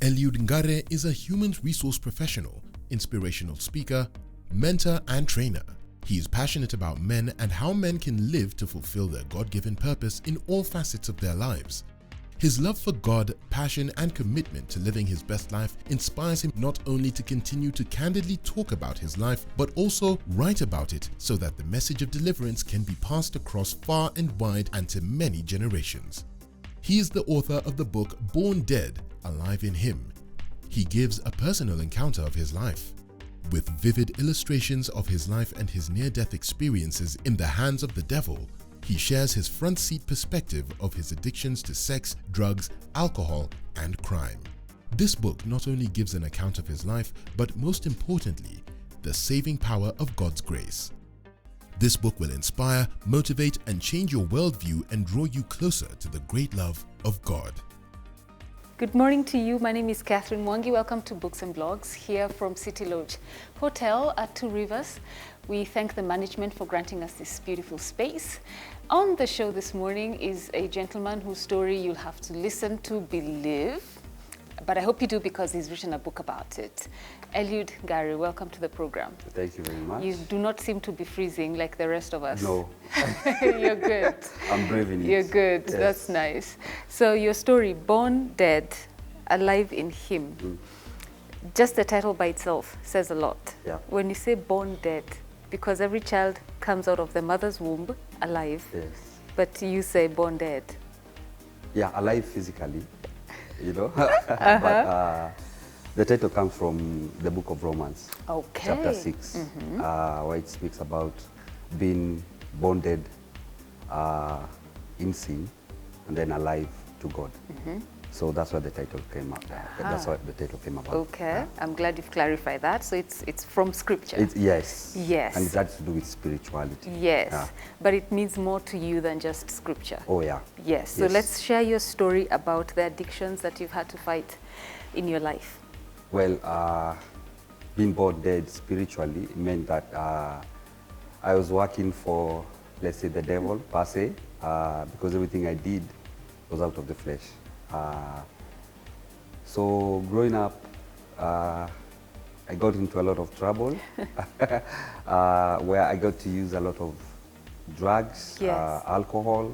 Eliud Ngare is a human resource professional, inspirational speaker, mentor and trainer. He is passionate about men and how men can live to fulfill their God-given purpose in all facets of their lives. His love for God, passion and commitment to living his best life inspires him not only to continue to candidly talk about his life, but also write about it so that the message of deliverance can be passed across far and wide and to many generations. He is the author of the book Born Dead, Alive in Him. He gives a personal encounter of his life, with vivid illustrations of his life and his near-death experiences in the hands of the devil. He shares his front seat perspective of his addictions to sex, drugs, alcohol, and crime. This book not only gives an account of his life, but most importantly, the saving power of God's grace. This book will inspire, motivate, and change your worldview and draw you closer to the great love of God. Good morning to you. My name is Catherine Mwangi. Welcome to Books and Blogs here from City Lodge Hotel at Two Rivers. We thank the management for granting us this beautiful space. On the show this morning is a gentleman whose story you'll have to listen to believe, but I hope you do because he's written a book about it. Eliud Ngare, welcome to the program. Thank you very much. You do not seem to be freezing like the rest of us. No. You're good. I'm brave in it. You're good. Yes. That's nice. So your story, Born Dead, Alive in Him. Just the title by itself says a lot. Yeah. When you say born dead, because every child comes out of the mother's womb alive, Yes. but you say born dead. Yeah, alive physically, you know. But the title comes from the book of Romans, Okay. chapter 6, where it speaks about being born dead in sin and then alive to God. So that's why the title came up. That's why the title came about. Okay, I'm glad you've clarified that. So it's from scripture. Yes. Yes. And it has to do with spirituality. Yes, Yeah. but it means more to you than just scripture. Oh, yeah. Yes, so Yes. let's share your story about the addictions that you've had to fight in your life. Well, being born dead spiritually meant that I was working for, let's say, the devil per se, because everything I did was out of the flesh. So growing up, I got into a lot of trouble, where I got to use a lot of drugs, Yes. alcohol.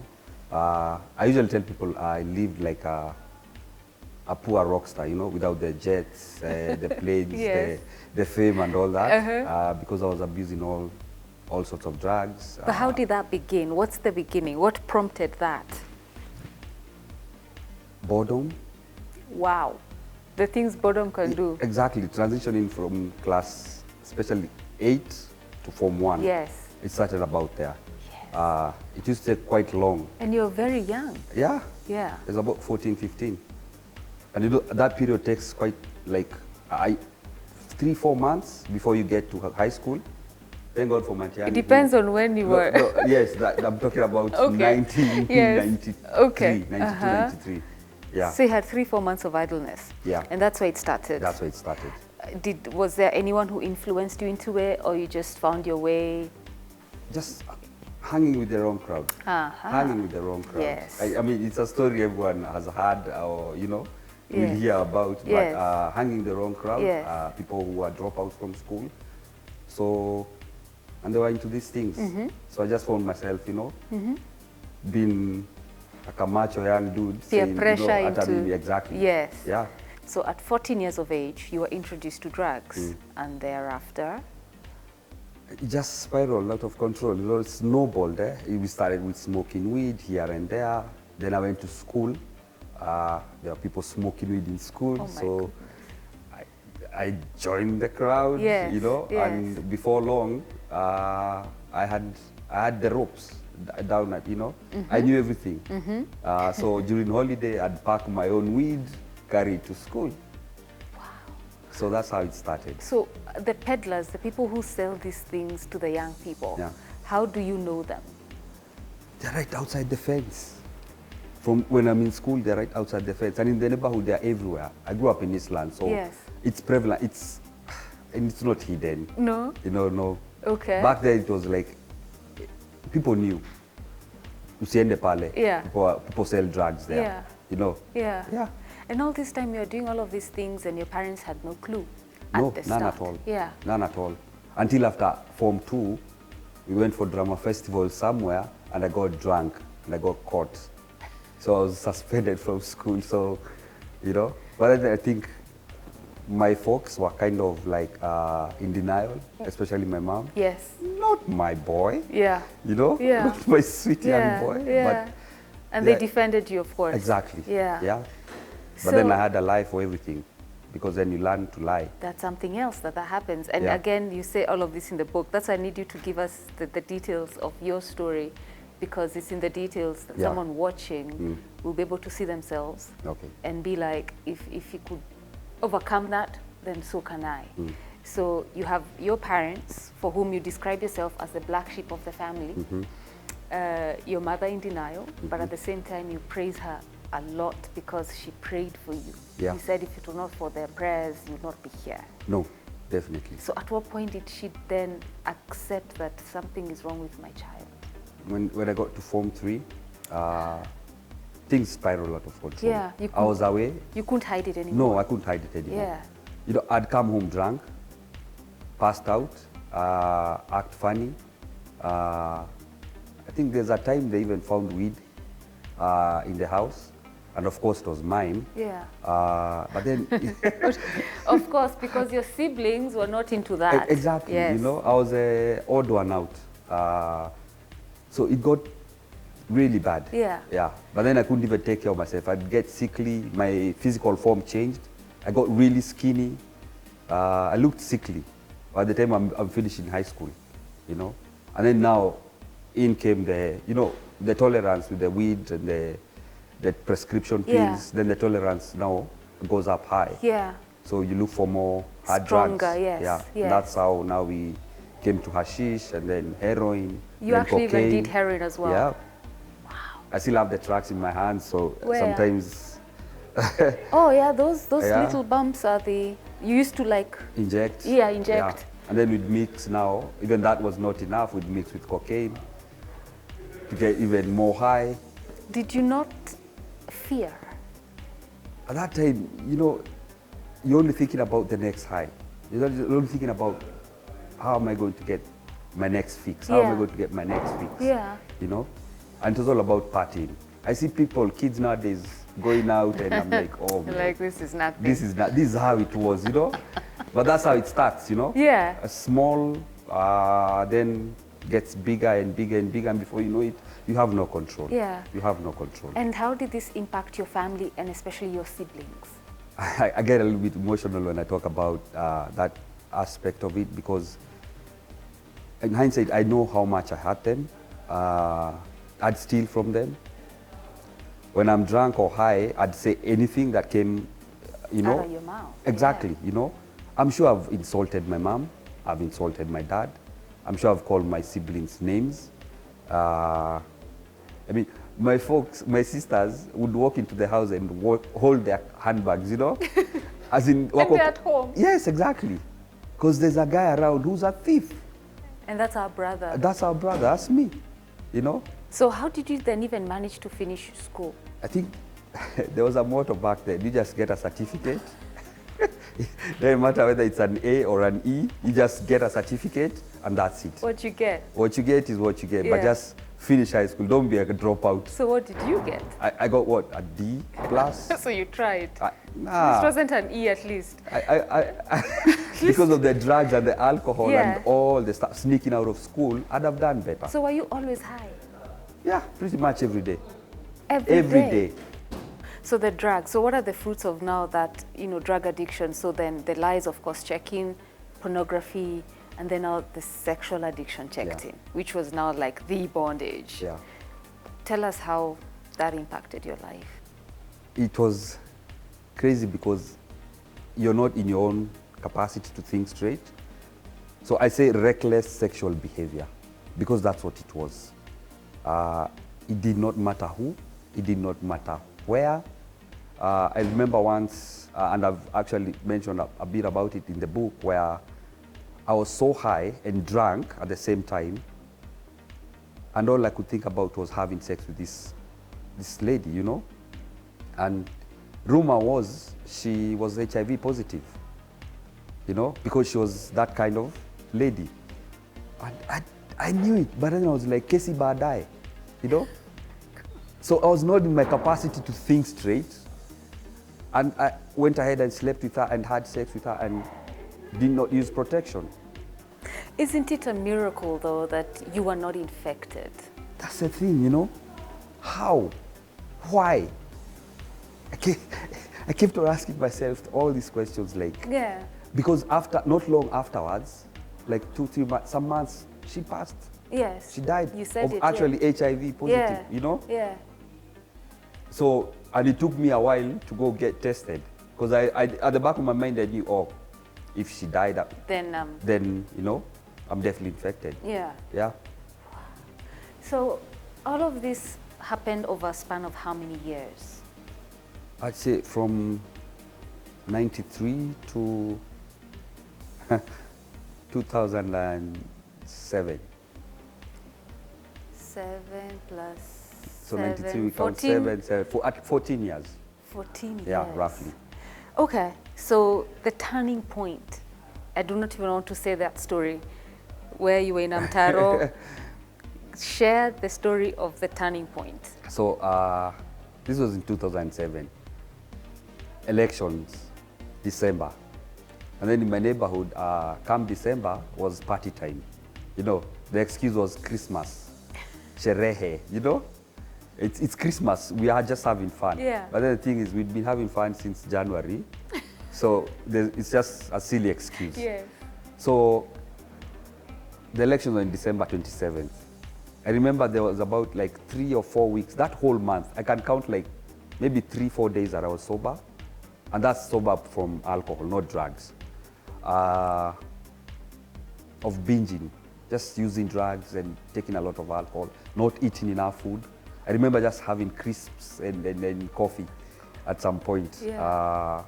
I usually tell people I lived like a poor rock star, you know, without the jets, the planes, Yes. the fame and all that, because I was abusing all sorts of drugs. But how did that begin? What's the beginning? What prompted that? Boredom. Wow, the things boredom can do. Exactly, transitioning from class, especially 8 to Form 1. Yes. It started about there. It used to take quite long. And you're very young. Yeah, Yeah. it's about 14, 15. And you know, that period takes quite like 3-4 months before you get to high school. Thank God for Matiani. It depends on when you were. No, yes, I'm talking about Okay. 1993, Okay. 92, 93. Yeah, So you had 3-4 months of idleness. Yeah. And that's where it started. that's where it started. Was there anyone who influenced you into it, or you just found your way? Just hanging with the wrong crowd. Hanging with the wrong crowd. Yes. I mean, it's a story everyone has heard or, you know, will Yes. hear about, but Yes. hanging the wrong crowd, Yes. people who are dropouts from school. So, and they were into these things. So I just found myself, you know, being like a macho young dude. Peer saying, pressure you know, into. exactly. Yes. Yeah. So at 14 years of age, you were introduced to drugs, and thereafter. It just spiraled out of control. You know, it snowballed. We started with smoking weed here and there. Then I went to school. There were people smoking weed in school. Oh my So I joined the crowd, Yes, you know, yes. and before long, I had the ropes down at, you know, I knew everything. So during holiday, I'd pack my own weed, carry it to school. So that's how it started. So the peddlers, the people who sell these things to the young people, Yeah. how do you know them? They're right outside the fence. From when I'm in school, they're right outside the fence. And in the neighborhood, they're everywhere. I grew up in Eastland, so Yes. it's prevalent. And it's not hidden. No? You know, no. Okay. Back then, it was like, people knew. Usiende pale. Yeah. People sell drugs there. Yeah. You know. Yeah. Yeah. And all this time you're doing all of these things and your parents had no clue No, at the none start. at all. Yeah. None at all. Until after Form 2, we went for drama festival somewhere and I got drunk and I got caught. So I was suspended from school, so, you know. But then I think my folks were kind of like in denial, especially my mom. Yes. Not my boy, Yeah. you know, Yeah. not my sweet young boy. Yeah. And they defended you, of course. Exactly. Yeah. Yeah. So But then I had a lie for everything, because then you learn to lie. that's something else that happens. And Yeah. again, you say all of this in the book. That's why I need you to give us the details of your story, because it's in the details that Yeah. someone watching will be able to see themselves Okay. and be like, if you could overcome that, then so can I. So you have your parents, for whom you describe yourself as the black sheep of the family, your mother in denial, but at the same time you praise her a lot because she prayed for you. Yeah. You said if it were not for their prayers, you'd not be here. No, definitely. So at what point did she then accept that something is wrong with my child? When I got to Form 3, things spiraled out of control. Yeah, you I was away. You couldn't hide it anymore. No, I couldn't hide it anymore. Yeah. You know, I'd come home drunk, passed out, act funny. I think there's a time they even found weed in the house. And of course it was mine. Yeah. But then... Of course, because your siblings were not into that. Exactly, Yes. you know, I was a odd one out. So it got really bad. Yeah. Yeah. But then I couldn't even take care of myself. I'd get sickly, my physical form changed. I got really skinny. I looked sickly by the time I'm finishing high school, you know. And then now in came the, you know, the tolerance with the weed and the prescription pills. Yeah. Then the tolerance now goes up high. Yeah. So you look for more hard Stronger, drugs. yes, Yeah. yes. That's how now we came to hashish and then heroin. You then actually cocaine. even did heroin as well. Yeah. Wow. I still have the tracks in my hands, so Where? sometimes Oh yeah, those Yeah. little bumps are the, you used to like, inject. Yeah, inject. And then we'd mix now. Even that was not enough. We'd mix with cocaine to get even more high. did you not fear? At that time, you know, you're only thinking about the next high. You're only thinking about how am I going to get my next fix? How am I Yeah. going to get my next fix? Yeah. You know? And it was all about partying. I see people, kids nowadays, going out and I'm like, oh man, Like this is nothing. this is how it was, you know? But that's how it starts, you know? Yeah. A small, then gets bigger and bigger and bigger, and before you know it, you have no control. Yeah. You have no control. And how did this impact your family and especially your siblings? I get a little bit emotional when I talk about that aspect of it, because in hindsight, I know how much I hurt them. I'd steal from them. When I'm drunk or high, I'd say anything that came, you know. Out of your mouth. Exactly, Yeah. you know. I'm sure I've insulted my mom. I've insulted my dad. I'm sure I've called my siblings names. I mean, my folks, my sisters would walk into the house and hold their handbags, you know? As in, And they're at home. Yes, exactly. Because there's a guy around who's a thief. And that's our brother. That's our brother, that's me, you know? So how did you then even manage to finish school? I think there was a motto back then, you just get a certificate. Doesn't matter whether it's an A or an E, you just get a certificate and that's it. What you get? What you get is what you get, but Yeah. just finish high school, don't be a dropout. So what did you get? I got what, a D plus? So you tried. Nah. This wasn't an E at least. Because of the drugs and the alcohol Yeah. and all the stuff, sneaking out of school, I'd have done better. So were you always high? Yeah, pretty much every day. Every day. So the drugs, so what are the fruits of now that, you know, drug addiction? So then the lies, of course, checking, pornography, and then now the sexual addiction checked Yeah. in, which was now like the bondage. Yeah. Tell us how that impacted your life. It was crazy because you're not in your own capacity to think straight. So I say reckless sexual behavior because that's what it was. It did not matter who, it did not matter where. I remember once, and I've actually mentioned a bit about it in the book, where I was so high and drunk at the same time, and all I could think about was having sex with this lady, you know? And rumor was she was HIV positive, you know, because she was that kind of lady. And I knew it, but then I was like, Kesi baadaye, you know? So I was not in my capacity to think straight. And I went ahead and slept with her and had sex with her and did not use protection. Isn't it a miracle, though, that you were not infected? That's the thing, you know? How? Why? I kept on asking myself all these questions, like, Yeah. because not long afterwards, like 2-3 months, some months, she passed. Yes. She died You said of it, actually yeah. HIV positive, Yeah. you know? Yeah. So, and it took me a while to go get tested. Because I at the back of my mind, I knew, oh, if she died, then, you know, I'm definitely infected. Yeah. Yeah. So all of this happened over a span of how many years? I'd say from 93 to 2007. 7 plus So 7, 93, we count 14, 7, at 14 years. 14 years. Yeah, roughly. Okay, so the turning point. I do not even want to say that story where you were in Amtaro. Share the story of the turning point. So this was in 2007. Elections, December. And then in my neighborhood, come December was party time. You know, the excuse was Christmas. Sherehe, you know? It's Christmas, we are just having fun. Yeah. But then the thing is, we've been having fun since January. So it's just a silly excuse. Yes. So the elections were in December 27th. I remember there was about like 3 or 4 weeks, that whole month, I can count like maybe 3-4 days that I was sober. And that's sober from alcohol, not drugs. Of binging, just using drugs and taking a lot of alcohol, not eating enough food. I remember just having crisps and coffee at some point. Yeah.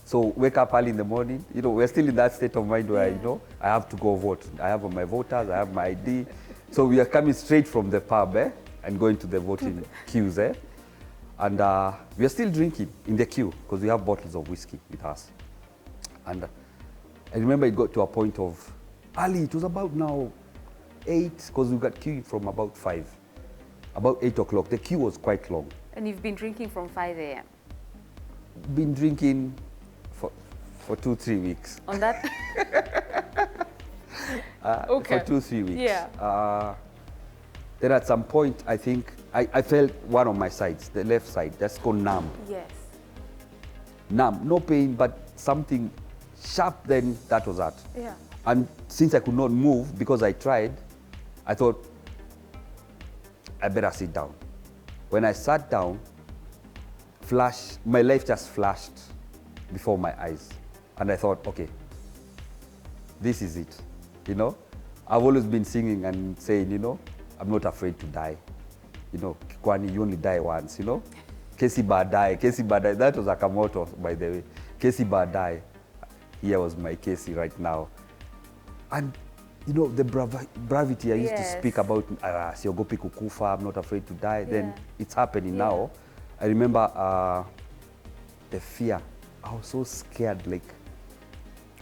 So wake up early in the morning, you know, we're still in that state of mind where, Yeah. you know, I have to go vote. I have my voters, I have my ID. So we are coming straight from the pub and going to the voting queues. And we are still drinking in the queue because we have bottles of whiskey with us. And I remember it got to a point of early, it was about now 8, because we got queuing from about 5. About 8 o'clock, the queue was quite long. And you've been drinking from 5 a.m. Been drinking for 2-3 weeks. On that? For 2-3 weeks. Yeah. Then at some point, I think, I felt one of my sides, the left side, that's called numb. Yes. Numb, no pain, but something sharp, then that was that. Yeah. And since I could not move, because I tried, I thought, I better sit down. When I sat down, my life just flashed before my eyes. And I thought, okay, this is it, you know? I've always been singing and saying, you know, I'm not afraid to die. You know, Kwani, you only die once, you know? Kesi baadaye, Kesi baadaye. That was Akamoto, by the way. Kesi baadaye. Here was my Kesi right now. And, you know, the bravity I used to speak about, siogopi kukufa, I'm not afraid to die. Yeah. Then it's happening now. I remember the fear. I was so scared, like,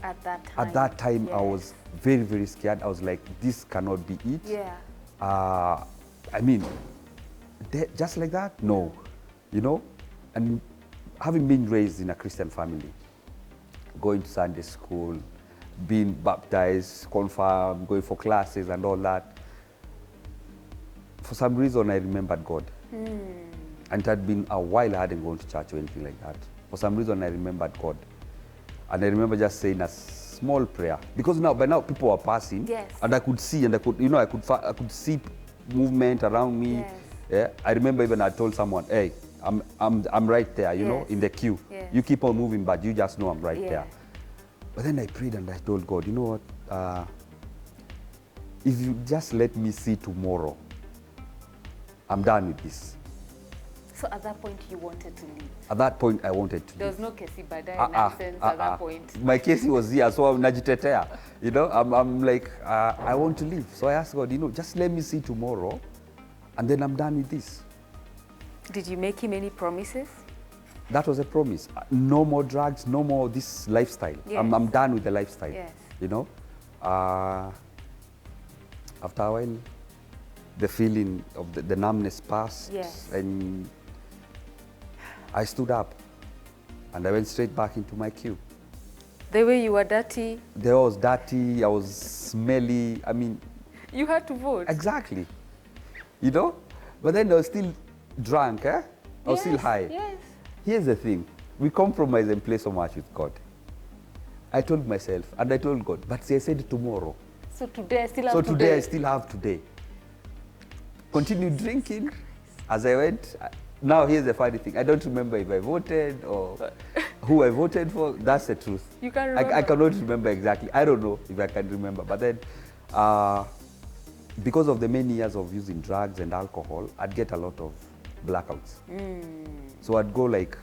At that time. at that time, I Yes. was very, very scared. I was like, this cannot be it. Yeah. I mean, just like that? No. You know? And having been raised in a Christian family, going to Sunday school, being baptized, confirmed, going for classes and all that, for some reason I remembered God. And it had been a while I hadn't gone to church or anything like that. For some reason I remembered God. And I remember just saying a small prayer. Because by now people were passing. Yes. And I could see, and I could, you know, I could see movement around me. Yes. Yeah. I remember even I told someone, hey, I'm right there, you know, Yes. in the queue. Yes. You keep on moving, but you just know I'm right Yeah. there. But then I prayed and I told God, you know what, if you just let me see tomorrow, I'm done with this. So at that point, you wanted to leave. At that point, I wanted to There leave. was no Kesi Badai nonsense at that point. My case was here, so I'm najitetea. You know, I'm like, I want to leave. So I asked God, you know, just let me see tomorrow, and then I'm done with this. Did you make him any promises? that was a promise. No more drugs, no more this lifestyle. Yes. I'm done with the lifestyle. Yes. You know, after a while, the feeling of the numbness passed, Yes. and I stood up, and I went straight back into my queue. The way you were dirty, There was dirty, I was smelly. I mean, you had to vote. exactly. You know, but then I was still drunk. I was still high. Yes. Here's the thing, we compromise and play so much with God. I told myself, and I told God, but see, I said tomorrow. So today I still have So today. today I still have today. Continue drinking as I went. Now here's the funny thing, I don't remember if I voted or who I voted for. That's the truth. You can't remember? I cannot remember exactly. I don't know if I can remember. But then, because of the many years of using drugs and alcohol, I'd get a lot of blackouts. So I'd go like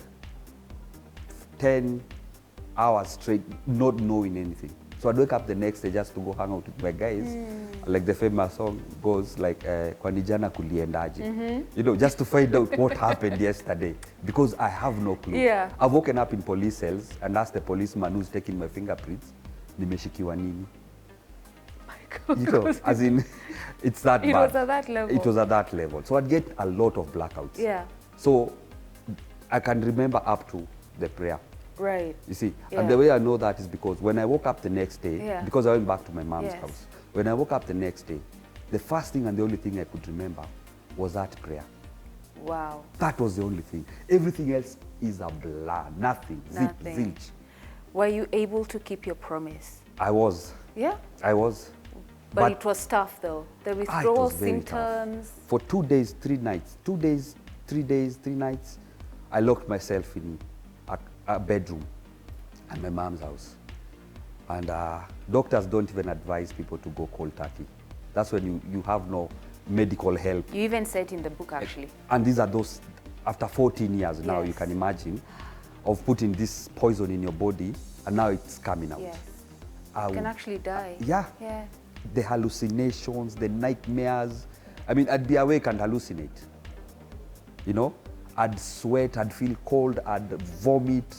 10 hours straight, not knowing anything. So I'd wake up the next day just to go hang out with my guys. Like the famous song goes like, Kwani jana kuliendaje? You know, just to find out what happened yesterday, because I have no clue. Yeah. I've woken up in police cells and asked the policeman who's taking my fingerprints, nimeshikiwa nini? You know, as in, it's that bad. It was at that level. It was at that level. So I'd get a lot of blackouts. Yeah. So I can remember up to the prayer. Right. You see, Yeah. and the way I know that is because when I woke up the next day, Yeah. because I went back to my mom's Yes. house, when I woke up the next day, the first thing and the only thing I could remember was that prayer. Wow. That was the only thing. Everything else is a blur, nothing, Nothing. zip, zilch. Were you able to keep your promise? I was. Yeah. But it was tough though. The it withdrawal was very tough. symptoms. For 2 days, 3 nights, 2 days, 3 days, 3 nights, I locked myself in a bedroom at my mom's house. And doctors don't even advise people to go cold turkey. That's when you have no medical help. You even said in the book actually. And these are those, after 14 years now, you Yes. can imagine, of putting this poison in your body, and now it's coming out. Yes. I You can would- actually die. Yeah. Yeah. The hallucinations, the nightmares. I mean, I'd be awake and hallucinate. You know, I'd sweat, I'd feel cold, I'd vomit,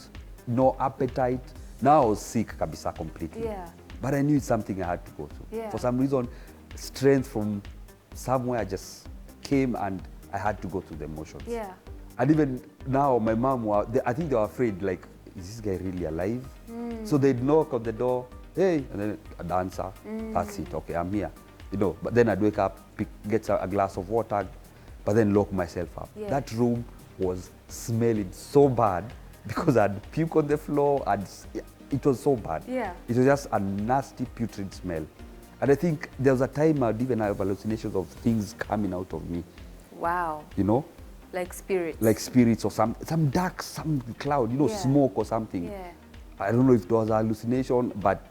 no appetite. Now I was sick kabisa completely. Yeah. But I knew it's something I had to go through. Yeah. For some reason, strength from somewhere just came and I had to go through the motions. Yeah. And even now, my mom, I think they were afraid, like, is this guy really alive? So they'd knock on the door, hey, and then I'd answer, that's it, okay, I'm here. You know, but then I'd wake up, get a glass of water, but then lock myself up. Yeah. That room was smelling so bad because I'd puke on the floor, it was so bad. Yeah. It was just a nasty, putrid smell. And I think there was a time I'd even have hallucinations of things coming out of me, Wow. you know? Like spirits. Like spirits or some dark, some cloud, you know, Yeah. smoke or something. Yeah. I don't know if it was a hallucination, but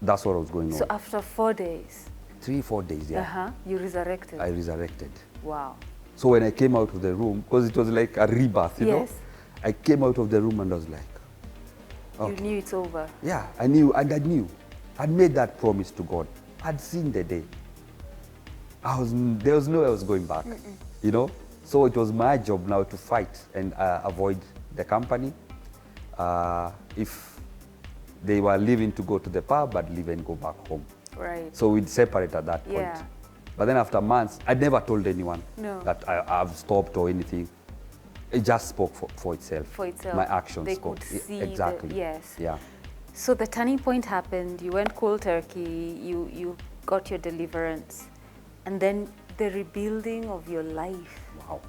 that's what was going So on. after 4 days, 3-4 days, yeah, you resurrected. I resurrected. Wow. So when I came out of the room, because it was like a rebirth, you know, Yes. I came out of the room and I was like, okay. You knew it's over. Yeah, I knew, and I knew. I'd made that promise to God. I'd seen the day. There was no way I was going back, you know? So it was my job now to fight and avoid the company. If they were leaving to go to the pub, I'd leave and go back home. Right. So we'd separate at that point. Yeah. But then after months, I'd never told anyone No. that I've stopped or anything. It just spoke for itself. For itself. My actions They spoke. could see exactly. yes. Yeah. So the turning point happened. You went cold turkey. You got your deliverance, and then the rebuilding of your life Wow.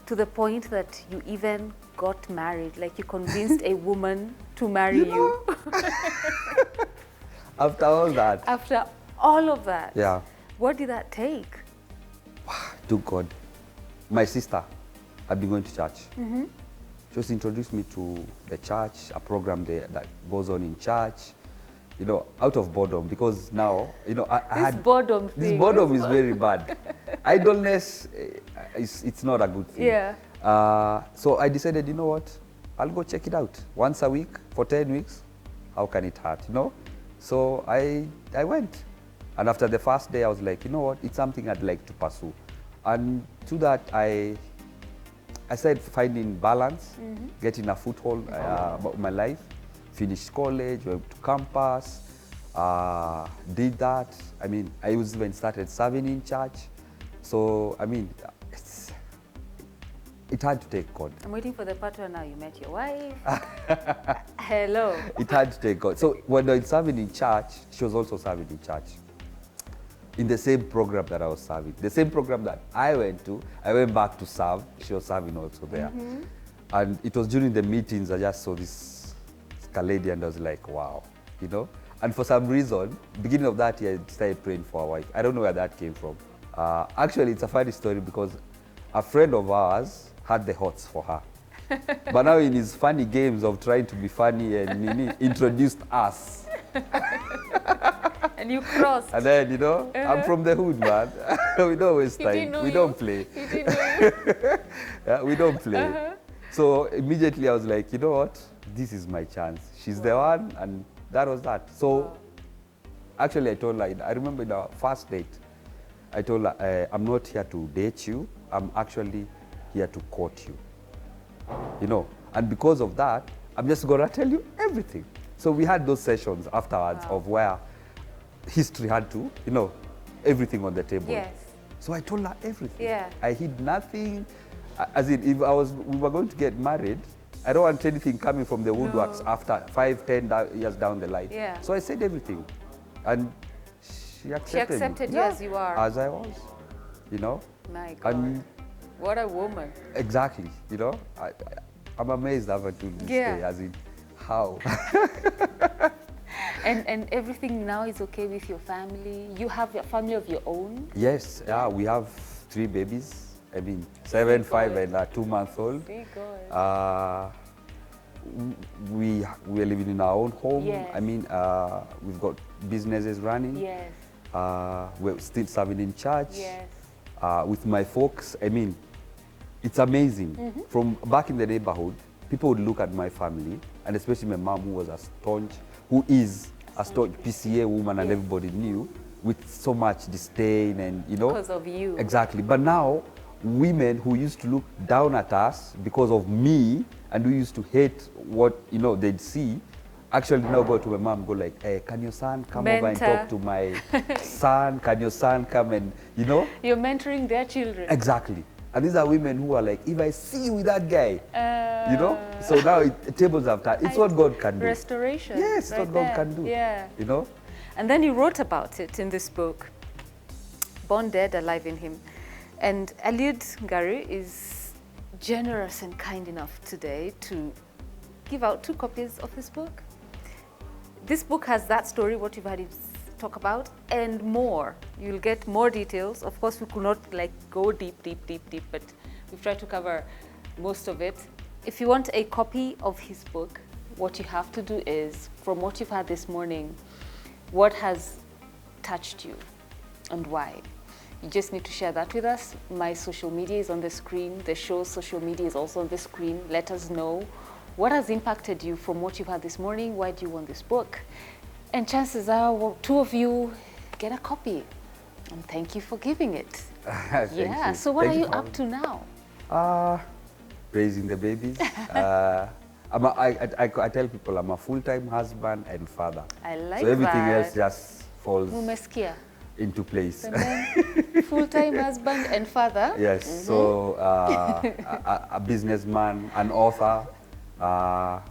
to the point that you even got married. Like you convinced a woman to marry you. After all that, After all of that. yeah, What did that take? to God. My sister had been going to church. She just introduced me to the church, a program there that goes on in church, you know, out of boredom, because now, you know, I This had boredom this thing. boredom is very bad. Idleness, it's not a good thing. Yeah. So I decided, you know what, I'll go check it out once a week for 10 weeks. How can it hurt, you know? So I went. And after the first day, I was like, you know what, it's something I'd like to pursue. And to that, I I started finding balance, getting a foothold about my life. Finished college, went to campus, did that. I mean, I even started serving in church. So, I mean, it had to take God. I'm waiting for the part where now you met your wife. Hello. It had to take God. So when I was serving in church, she was also serving in church. In the same program that I was serving. The same program that I went to, I went back to serve. She was serving also there. And it was during the meetings I just saw this lady and I was like, wow, you know? And for some reason, beginning of that year, I started praying for a wife. I don't know where that came from. Actually, it's a funny story because a friend of ours had the hots for her. But now in his funny games of trying to be funny and he introduced us. And you crossed. And then, you know, I'm from the hood, man. We don't waste time. We don't play. He didn't know you. Yeah, we don't play. So immediately I was like, you know what? This is my chance. She's the one, and that was that. So actually I told her, I remember in our first date, I told her, I'm not here to date you. I'm actually here to court you. You know, and because of that, I'm just gonna tell you everything. So we had those sessions afterwards of where history had to, you know, everything on the table. Yes. So I told her everything. Yeah. I hid nothing. As in, if we were going to get married, I don't want anything coming from the woodworks after 5-10 years down the line. Yeah. So I said everything, and she accepted. She accepted you as you are. As I was, you know. My God. And what a woman. exactly, you know. I'm amazed up until this day, as in how. And everything now is okay with your family? You have a family of your own? Yes, yeah, we have 3 babies. I mean, 7, 5, and a 2-month-old. We're living in our own home. Yes. I mean, we've got businesses running. Yes. We're still serving in church. Yes. With my folks, I mean, it's amazing. From back in the neighborhood, people would look at my family, and especially my mom, who is a staunch PCA woman, and everybody knew, with so much disdain and, you know. Because of you. Exactly. But now, women who used to look down at us because of me, and who used to hate what, you know, they'd see, actually now go to my mom, go like, hey, can your son come over and talk to my son? Can your son come and, you know? You're mentoring their children. Exactly. And these are women who are like, if I see you with that guy, you know? So now tables have turned. It's what God can do. Restoration. Yes, right what God can do. Yeah. You know? And then you wrote about it in this book, Born Dead, Alive in Him. And Eliud Ngari is generous and kind enough today to give out 2 copies of this book. This book has that story, what you've had him talk about, and more. You'll get more details. Of course, we could not like go deep, but we've tried to cover most of it. If you want a copy of his book, what you have to do is, from what you've had this morning, what has touched you and why? You just need to share that with us. My social media is on the screen. The show's social media is also on the screen. Let us know what has impacted you from what you've had this morning. Why do you want this book? And chances are, well, 2 of you get a copy. And thank you for giving it. Yeah. So what are you up to now? Raising the babies. I tell people I'm a full-time husband and father. I like that. So everything else just falls Umesikia. into place. And then full-time husband and father. Yes. So a businessman, an author,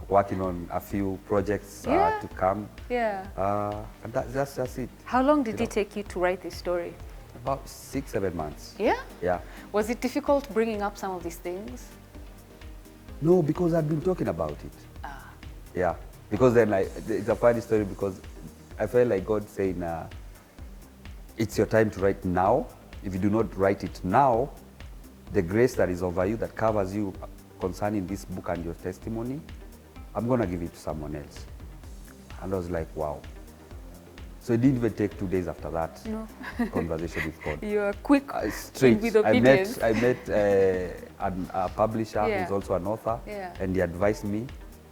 working on a few projects to come. Yeah. And that's it. How long did it take you to write this story? About 6-7 months. Yeah? Yeah. Was it difficult bringing up some of these things? No, because I've been talking about it. Yeah. Because then it's a funny story because I felt like God saying, it's your time to write now. If you do not write it now, the grace that is over you, that covers you concerning this book and your testimony, I'm going to give it to someone else. And I was like, wow. So it didn't even take 2 days after that conversation with God. You are quick straight. with obedience. I met a publisher who's also an author, and he advised me,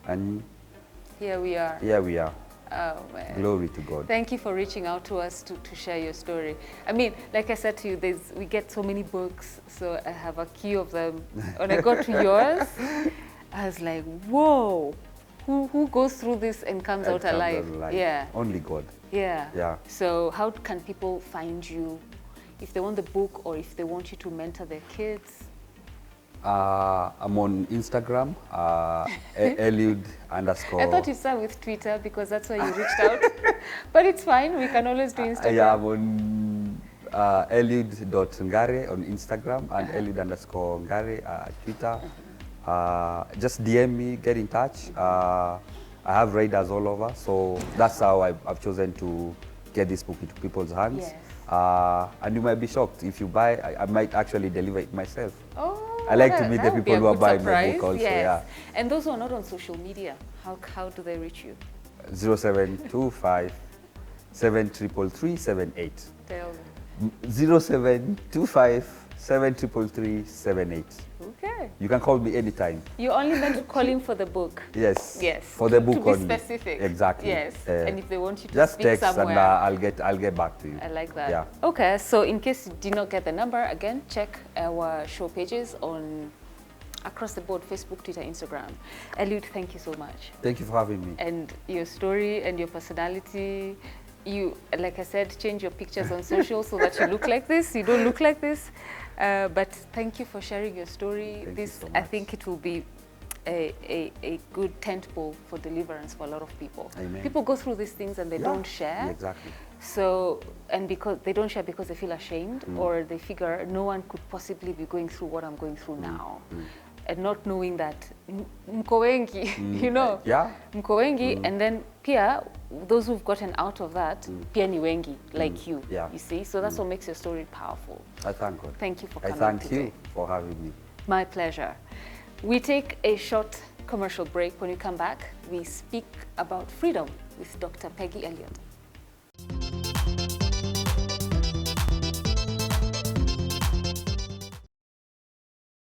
and here we are. Here we are. Oh, man. Glory to God. Thank you for reaching out to us to share your story. I mean, like I said to you, we get so many books, so I have a queue of them. When I got to yours, I was like, whoa, who goes through this and comes out alive? Yeah. Only God. Yeah. Yeah. So how can people find you if they want the book or if they want you to mentor their kids? I'm on Instagram, Eliud _. I thought you started with Twitter because that's why you reached out. But it's fine, we can always do Instagram. Yeah, I'm on Eliud.ngare on Instagram and Eliud _ngare Twitter. Just DM me, get in touch. I have readers all over, so that's how I've chosen to get this book into people's hands. Yes. And you might be shocked. If you buy, I might actually deliver it myself. Oh, I like to meet the people who are buying my book also. Yes. Yeah. And those who are not on social media, how do they reach you? 0725 733 Tell me. 0725 733 Okay. You can call me anytime. You only meant to call him for the book. Yes. Yes. For the book to be only. specific. Exactly. Yes. And if they want you to just speak text somewhere, and I'll get back to you. I like that. Yeah. Okay. So in case you did not get the number, again, check our show pages on across the board: Facebook, Twitter, Instagram. Eliud, thank you so much. Thank you for having me. And your story and your personality. You, like I said, change your pictures on social so that you look like this. You don't look like this. But thank you for sharing your story. Thank this, you so I much. think it will be a good tent pole for deliverance for a lot of people. Amen. People go through these things and they don't share. Yeah, exactly. So, and because they don't share because they feel ashamed or they figure no one could possibly be going through what I'm going through now. And not knowing that mko wengi, you know, Yeah. mko wengi, and then pia those who've gotten out of that, pia ni wengi, like you, Yeah. you see. So that's what makes your story powerful. I thank God. Thank you for I coming thank today. you for having me. My pleasure. We take a short commercial break. When we come back, we speak about freedom with Dr. Peggy Elliott.